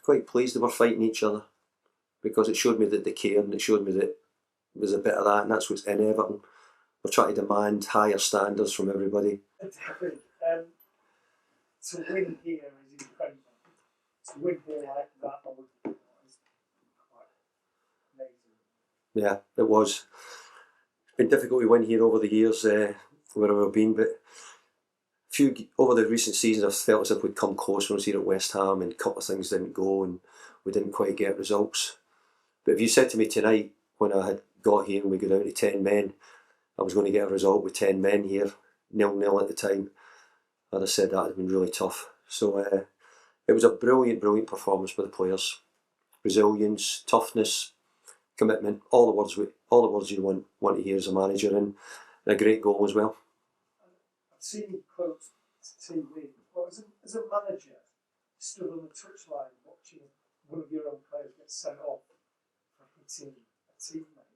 quite pleased they were fighting each other, because it showed me that they cared, and it showed me that there's a bit of that, and that's what's in Everton. We're trying to demand higher standards from everybody. To win here is incredible. To win here like that is quite amazing. Yeah, it was. It's been difficult to win here over the years, wherever I've been, but over the recent seasons I've felt as if we'd come close when I was here at West Ham, and a couple of things didn't go and we didn't quite get results. But if you said to me tonight, when I had got here and we got down to 10 men, I was going to get a result with 10 men here, 0-0 at the time, I'd have said that would have been really tough. So it was a brilliant performance by the players. Resilience, toughness, commitment, all the words you want to hear as a manager, and a great goal as well. I've seen you close to TV, but as a manager, stood on the touchline watching one of your own players get sent off for hitting a teammate.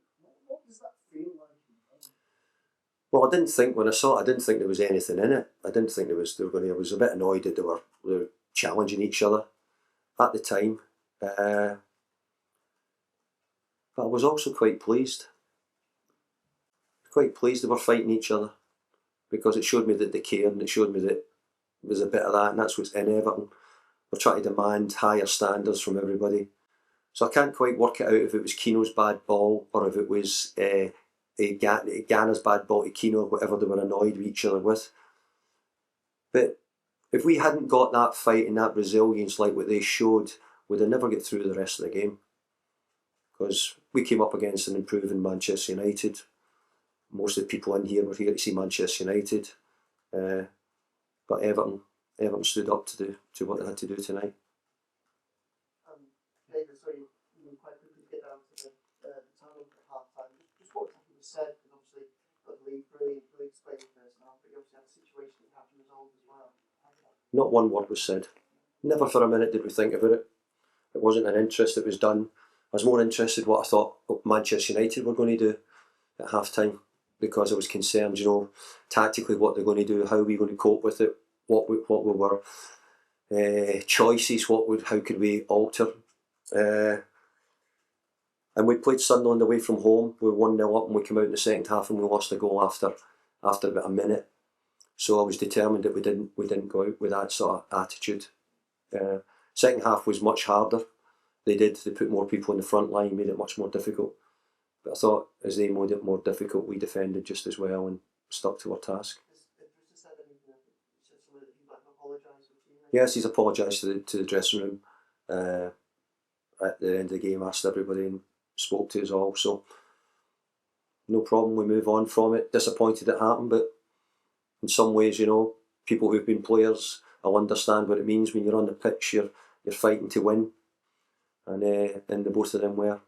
What does that feel like? Well, I didn't think when I saw it, I didn't think there was anything in it. I didn't think I was a bit annoyed that they were challenging each other at the time. But I was also quite pleased. Quite pleased they were fighting each other, because it showed me that they cared, and it showed me that there's a bit of that, and that's what's in Everton. We're trying to demand higher standards from everybody. So I can't quite work it out if it was Keano's bad ball or if it was Gana's bad ball to Keano, or whatever they were annoyed with each other with. But if we hadn't got that fight and that resilience like what they showed, we'd have never get through the rest of the game. Because we came up against an improving Manchester United. Most of the people in here were here to see Manchester United. But Everton stood up to what they had to do tonight. David, sorry, you quite quickly get down to the tunnel at half time. Just what exactly was said, because obviously got the lead brilliant displayed in the first half, but you obviously had a situation that you have to resolve as well. Not one word was said. Never for a minute did we think about it. It wasn't an interest that was done. I was more interested in what I thought Manchester United were going to do at half time, because I was concerned, tactically what they're going to do, how we're going to cope with it, what were choices, how could we alter. And we played Sunderland away from home. We were 1-0 up, and we came out in the second half and we lost a goal after about a minute. So I was determined that we didn't go out with that sort of attitude. Second half was much harder. They put more people in the front line, made it much more difficult. But I thought as they made it more difficult, we defended just as well and stuck to our task. Yes, he's apologised to the dressing room at the end of the game, asked everybody and spoke to us all. So no problem, we move on from it. Disappointed it happened, but in some ways, people who've been players will understand what it means when you're on the pitch. You're fighting to win, and the both of them were.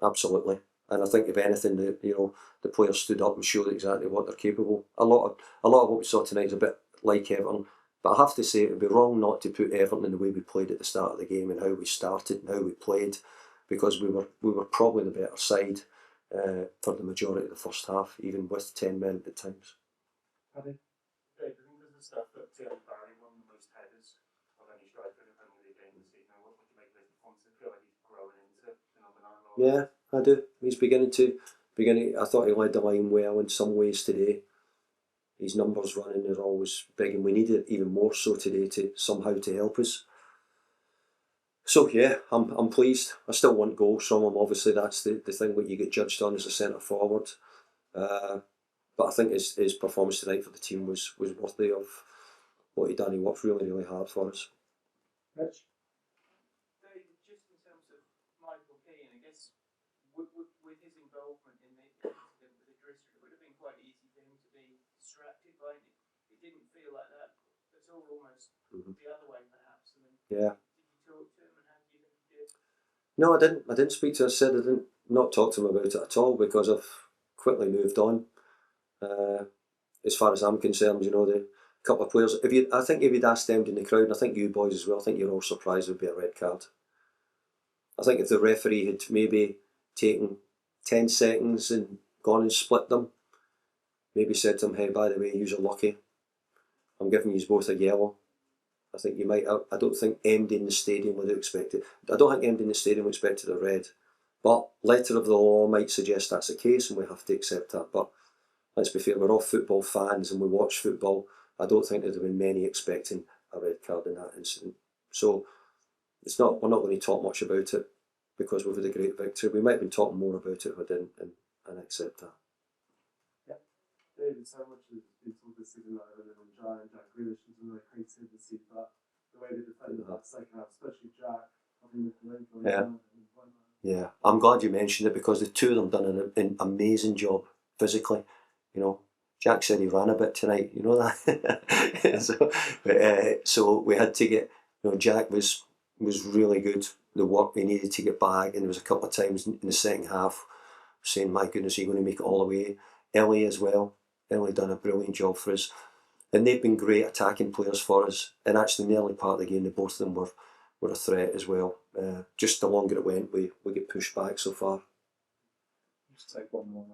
Absolutely, and I think if anything, the players stood up and showed exactly what they're capable. A lot of what we saw tonight is a bit like Everton, but I have to say it would be wrong not to put Everton in the way we played at the start of the game and how we started and how we played, because we were probably the better side for the majority of the first half, even with 10 men at times. David, I think there's the stuff that Barry won the most headers of any striker in the Premier League game this season. What would you make of this performance? I feel like he's growing into phenomenon. Yeah, I do. He's beginning. I thought he led the line well in some ways today. His numbers running are always big, and we need it even more so today to help us. So yeah, I'm pleased. I still want goals from him. Obviously, that's the thing what you get judged on as a centre forward. But I think his performance tonight for the team was worthy of what he done. He worked really hard for us. Rich? David, just in terms of Michael Keane, I guess with his involvement in the incident with Idrissa, it would have been quite easy for him to be distracted by it. It didn't feel like that at all, almost the other way perhaps. Yeah. Did you talk to him, and how do you think he did? No, I didn't. I didn't speak to him. I said I didn't not talk to him about it at all, because I've quickly moved on. As far as I'm concerned, the couple of players. I think if you'd asked them in the crowd, and I think you boys as well, I think you're all surprised it would be a red card. I think if the referee had maybe taken 10 seconds and gone and split them, maybe said to them, "Hey, by the way, you're lucky," I'm giving you both a yellow. I think you might. I don't think MD in the stadium would have expected. I don't think MD in the stadium would have expected a red. But letter of the law might suggest that's the case, and we have to accept that. But let's be fair, we're all football fans and we watch football. I don't think there'd have been many expecting a red card in that incident. So it's not. We're not going to talk much about it because we've had a great victory. We might have been talking more about it if we didn't, and accept that. David, so much has been talked this season about Everton and Jack Grealish and some of the creativity, but the way they defended that second half, especially Jack, I think Yeah, I'm glad you mentioned it because the two of them done an amazing job physically. You know, Jack said he ran a bit tonight. You know that. So we had to get. Jack was really good. The work we needed to get back, and there was a couple of times in the second half saying, "My goodness, are you going to make it all the way?" Ellie as well. Ellie done a brilliant job for us, and they've been great attacking players for us. And actually, in the early part of the game, both of them were a threat as well. Just the longer it went, we get pushed back so far. Just take one more.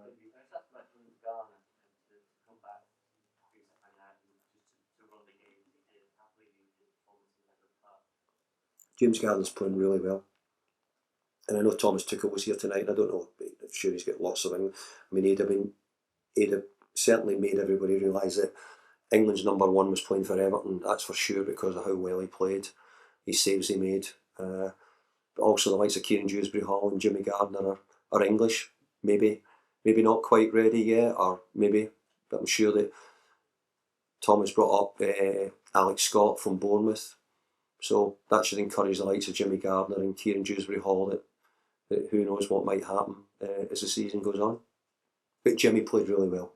James Gardner's playing really well, and I know Thomas Tuchel was here tonight. And I don't know, but I'm sure he's got lots of things. I mean, he'd have certainly made everybody realise that England's number one was playing for Everton. That's for sure because of how well he played, his saves he made. But also the likes of Kiernan Dewsbury-Hall and Jimmy Gardner are English. Maybe not quite ready yet, or maybe, but I'm sure that Thomas brought up Alex Scott from Bournemouth. So that should encourage the likes of Jimmy Gardner and Kiernan Dewsbury-Hall that who knows what might happen as the season goes on. But Jimmy played really well.